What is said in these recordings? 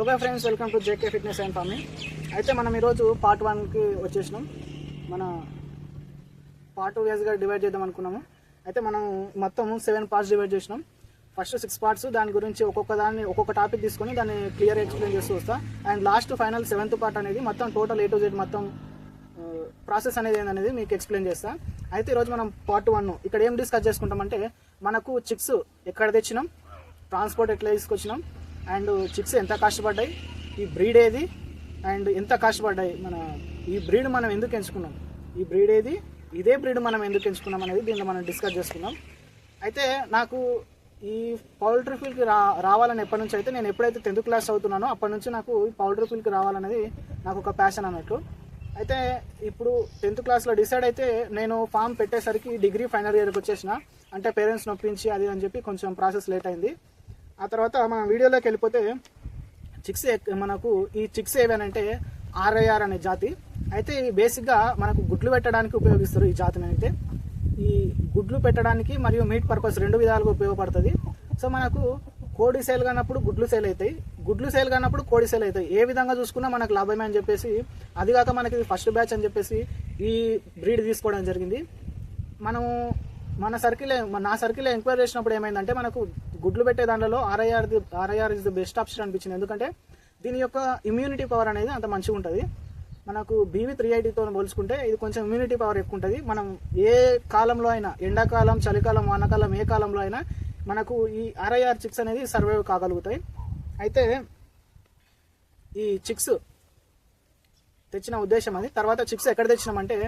Okay friends, welcome to JK fitness and farming. అయితే మనం ఈరోజు పార్ట్ 1కి వచ్చేసినాం. మన పార్ట్ 2 వేస్గా డివైడ్ చేద్దాం అనుకున్నాము. అయితే మనం మొత్తం 7 పార్ట్స్ డివైడ్ చేసినాం. ఫస్ట్ 6 పార్ట్స్, దాని గురించి ఒక్కొక్క టాపిక్ తీసుకొని దాన్ని క్లియర్ ఎక్స్ప్లెయిన్ చేస్తూ వస్తా. And last final 7th part అనేది మొత్తం టోటల్ A to Z మొత్తం ప్రాసెస్ అనేది ఏందనేది మీకు ఎక్స్ప్లెయిన్ చేస్తా. అయితే ఈరోజు మనం పార్ట్ 1 ఇక్కడ ఏం డిస్కస్ చేసుకుంటామంటే, మనకు చిక్స్ ఎక్కడ తెచ్చినాం, ట్రాన్స్పోర్ట్ ఎట్లా తీసుకొచ్చినాం, అండ్ చిక్స్ ఎంత కష్టపడ్డాయి, ఈ బ్రీడ్ ఏది, అండ్ ఎంత కష్టపడ్డాయి, మన ఈ బ్రీడ్ మనం ఎందుకు ఎంచుకున్నాం, ఈ బ్రీడ్ ఏది, ఇదే బ్రీడ్ మనం ఎందుకు ఎంచుకున్నాం అనేది దీనిలో మనం డిస్కస్ చేసుకున్నాం. అయితే నాకు ఈ పౌల్ట్రీ ఫీల్డ్కి రావాలని ఎప్పటి నుంచి అయితే, నేను ఎప్పుడైతే 10th క్లాస్ చదువుతున్నానో అప్పటి నుంచి నాకు ఈ పౌల్ట్రీ ఫీల్డ్కి రావాలనేది నాకు ఒక ప్యాషన్ అన్నట్టు. అయితే ఇప్పుడు 10th క్లాస్లో డిసైడ్ అయితే నేను ఫామ్ పెట్టేసరికి డిగ్రీ ఫైనల్ ఇయర్కి వచ్చేసిన. అంటే పేరెంట్స్ నొప్పించి అది అని చెప్పి కొంచెం ప్రాసెస్ లేట్ అయింది. ఆ తర్వాత మన వీడియోలోకి వెళ్ళిపోతే మనకు ఈ చిక్స్ ఏవనంటే RIR అనే జాతి. అయితే ఇవి బేసిక్గా మనకు గుడ్లు పెట్టడానికి ఉపయోగిస్తారు. ఈ జాతిని అయితే ఈ గుడ్లు పెట్టడానికి మరియు మీట్ పర్పస్ 2 విధాలుగా ఉపయోగపడుతుంది. సో మనకు కోడి సేల్ కానప్పుడు గుడ్లు సేల్ అవుతాయి, గుడ్లు సేల్ కానప్పుడు కోడి సేల్ అవుతాయి. ఏ విధంగా చూసుకున్నా మనకు లాభమే అని చెప్పేసి, అదిగాక మనకి ఫస్ట్ బ్యాచ్ అని చెప్పేసి ఈ బ్రీడ్ తీసుకోవడం జరిగింది. మనము నా సర్కిల్లో ఎంక్వైరీ చేసినప్పుడు ఏమైందంటే, మనకు గుడ్లు పెట్టే దాంట్లో RIR is the best option అనిపించింది. ఎందుకంటే దీని యొక్క ఇమ్యూనిటీ పవర్ అనేది అంత మంచిగా ఉంటుంది. మనకు BV380తో పోల్చుకుంటే ఇది కొంచెం ఇమ్యూనిటీ పవర్ ఎక్కువ ఉంటుంది. మనం ఏ కాలంలో అయినా, ఎండాకాలం, చలికాలం, వానాకాలం, ఏ కాలంలో అయినా మనకు ఈ RIR చిక్స్ అనేది సర్వైవ్ కాగలుగుతాయి. అయితే ఈ చిక్స్ తెచ్చిన ఉద్దేశం అది. తర్వాత చిక్స్ ఎక్కడ తెచ్చినామంటే,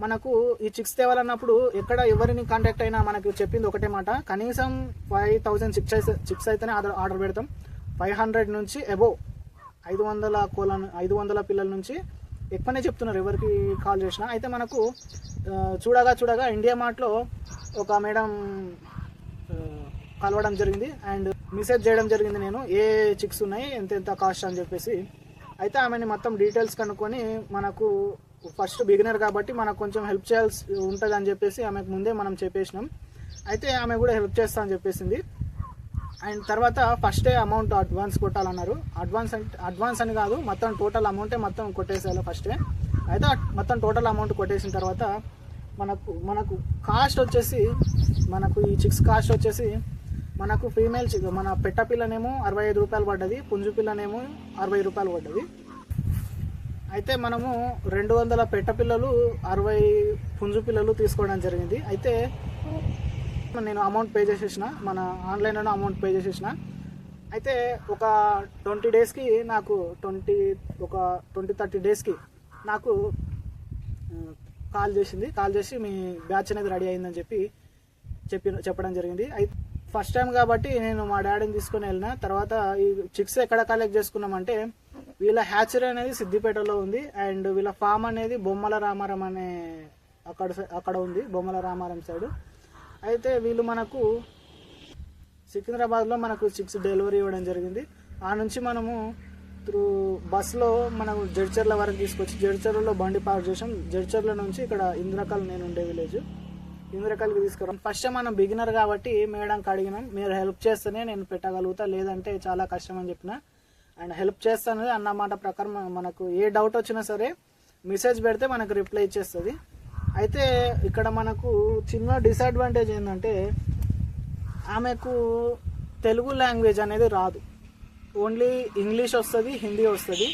మనకు ఈ చిక్స్ తేవాలన్నప్పుడు ఎక్కడ ఎవరిని కాంటాక్ట్ అయినా మనకు చెప్పింది ఒకటే మాట, కనీసం 5000 చిక్స్ అయితేనే ఆర్డర్ పెడతాం. 500 నుంచి అబోవ్ 500 పిల్లల నుంచి ఎక్కువనే చెప్తున్నారు ఎవరికి కాల్ చేసినా. అయితే మనకు చూడగా ఇండియా మార్ట్లో ఒక మేడం కలవడం జరిగింది అండ్ మెసేజ్ చేయడం జరిగింది, నేను ఏ చిక్స్ ఉన్నాయి, ఎంత కాస్ట్ అని చెప్పేసి. అయితే ఆమెని మొత్తం డీటెయిల్స్ కనుక్కొని, మనకు ఫస్ట్ బిగినర్ కాబట్టి మనకు కొంచెం హెల్ప్ చేయాల్సి ఉంటుంది అని చెప్పేసి ఆమెకు ముందే మనం చెప్పేసినాం. అయితే ఆమె కూడా హెల్ప్ చేస్తా అని చెప్పేసింది. అండ్ తర్వాత ఫస్టే అమౌంట్ అడ్వాన్స్ కొట్టాలన్నారు. అడ్వాన్స్ అని కాదు, మొత్తం టోటల్ అమౌంటే మొత్తం కొట్టేసేయాలి ఫస్టే. అయితే మొత్తం టోటల్ అమౌంట్ కొట్టేసిన తర్వాత మనకు కాస్ట్ వచ్చేసి, మనకు ఈ చిక్స్ కాస్ట్ వచ్చేసి, మనకు ఫీమేల్ చిక్ మన పెట్ట పిల్లనేమో 65 రూపాయలు పడ్డది, పుంజు పిల్లనేమో 60 రూపాయలు పడ్డది. అయితే మనము 200 పెట్ట పిల్లలు, 60 పుంజు పిల్లలు తీసుకోవడం జరిగింది. అయితే నేను అమౌంట్ పే చేసేసిన, మన ఆన్లైన్లో అమౌంట్ పే చేసేసిన. అయితే ఒక 20 డేస్కి నాకు 20-30 డేస్కి నాకు కాల్ చేసి మీ బ్యాచ్ అనేది రెడీ అయిందని చెప్పడం జరిగింది. అయితే ఫస్ట్ టైం కాబట్టి నేను మా డాడీని తీసుకొని వెళ్ళిన. తర్వాత ఈ చిక్స్ ఎక్కడ కలెక్ట్ చేసుకున్నామంటే, వీళ్ళ హ్యాచరీ అనేది సిద్దిపేటలో ఉంది అండ్ వీళ్ళ ఫామ్ అనేది బొమ్మల రామారం అనే అక్కడ ఉంది, బొమ్మల రామారం సైడ్. అయితే వీళ్ళు మనకు సికింద్రాబాద్లో మనకు చిక్స్ డెలివరీ ఇవ్వడం జరిగింది. ఆ నుంచి మనము బస్సులో మనకు జడ్చర్ల వరకు తీసుకొచ్చి, జడ్చర్లలో బండి పార్క్ చేసాం. జడ్చర్ల నుంచి ఇక్కడ ఇంద్రకల్, నేను ఉండే విలేజ్, ఇంద్రకల్కి తీసుకురాం. ఫస్ట్ మనం బిగినర్ కాబట్టి మేడంకి అడిగినాం, మీరు హెల్ప్ చేస్తేనే నేను పెట్టగలుగుతా, లేదంటే చాలా కష్టం అని చెప్పిన. అండ్ హెల్ప్ చేస్తాను అన్నమాట ప్రకారం మనకు ఏ డౌట్ వచ్చినా సరే మెసేజ్ పెడితే మనకు రిప్లై ఇచ్చేస్తుంది. అయితే ఇక్కడ మనకు చిన్న డిసడ్వాంటేజ్ ఏంటంటే, ఆమెకు తెలుగు లాంగ్వేజ్ అనేది రాదు, ఓన్లీ ఇంగ్లీష్ వస్తుంది, హిందీ వస్తుంది.